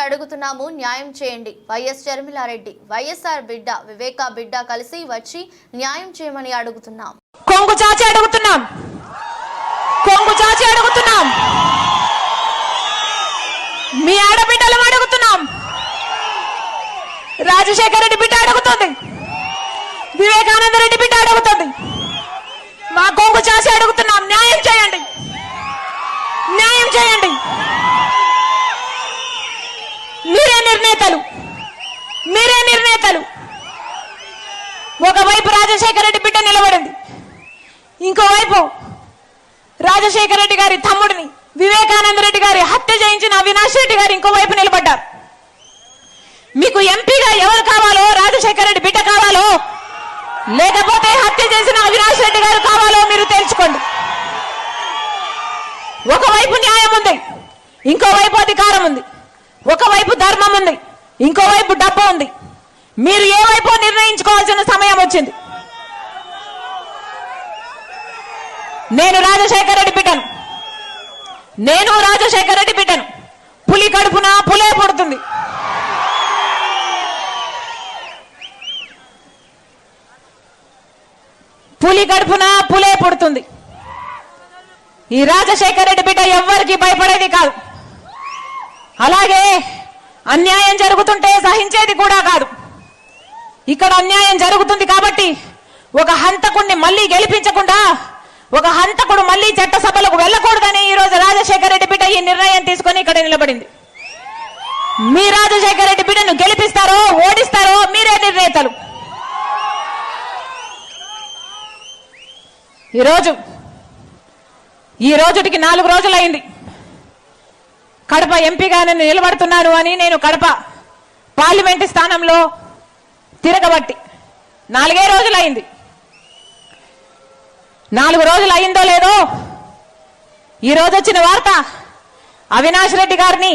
అడుగుతున్నాము, న్యాయం చేయండి. వైఎస్ షర్మిలారెడ్డి, వైఎస్ఆర్ బిడ్డ వివేక బిడ్డ కలిసి వచ్చి న్యాయం చేయమని అడుగుతున్నాం. కొంగు చాచి అడుగుతున్నాం, కొంగు చాచి అడుగుతున్నాం. మీ ఆడబిడ్డలు అడుగుతున్నాం. రాజశేఖర రెడ్డి బిడ్డ అడుగుతుంది, వివేకానంద రెడ్డి బిడ్డ అడుగుతుంది. మా కొంగు చాచి అడుగుతున్నాం, న్యాయం చేయండి, న్యాయం చేయండి. మీరే నిర్ణేతలు, మీరే నిర్ణేతలు. ఒకవైపు రాజశేఖర రెడ్డి బిడ్డ నిలబడింది, ఇంకోవైపు రాజశేఖర రెడ్డి గారి తమ్ముడిని వివేకానంద రెడ్డి గారి హత్య చేయించిన అవినాష్ రెడ్డి గారు ఇంకోవైపు నిలబడ్డారు. మీకు ఎంపీగా ఎవరు కావాలో, రాజశేఖర రెడ్డి బిడ్డ కావాలో లేకపోతే హత్య చేసిన అవినాష్ రెడ్డి గారు కావాలో మీరు తెలుసుకోండి. ఒకవైపు న్యాయం ఉంది, ఇంకోవైపు అధికారం ఉంది. ఒకవైపు ధర్మం ఉంది, ఇంకోవైపు డబ్బు ఉంది. మీరు ఏ వైపు నిర్ణయించుకోవాల్సిన సమయం వచ్చింది. నేను రాజశేఖర రెడ్డి బిడ్డను, నేను రాజశేఖర రెడ్డి బిడ్డను. పులి కడుపున పులే పుడుతుంది. పులి కడుపున పులే పుడుతుంది. ఈ రాజశేఖర రెడ్డి బిడ్డ ఎవ్వరికి భయపడేది కాదు. అలాగే అన్యాయం జరుగుతుంటే సహించేది కూడా కాదు. ఇక్కడ అన్యాయం జరుగుతుంది కాబట్టి ఒక హంతకుడిని మళ్ళీ గెలిపించకుండా, ఒక హంతకుడు మళ్ళీ చట్టసభలకు వెళ్ళకూడదని ఈ రోజు రాజశేఖర రెడ్డి బిడ్డ ఈ నిర్ణయం తీసుకొని ఇక్కడ నిలబడింది. మీ రాజశేఖర రెడ్డి బిడ్డను గెలిపిస్తారో ఓడిస్తారో మీరే నిర్ణేతలు. ఈ రోజుటికి 4 రోజులైంది కడప ఎంపీగా నేను నిలబడుతున్నాను అని. నేను కడప పార్లమెంటు స్థానంలో తిరగబట్టి 4 రోజులైంది. 4 రోజులు అయిందో లేదో ఈ రోజు వచ్చిన వార్త, అవినాష్ రెడ్డి గారిని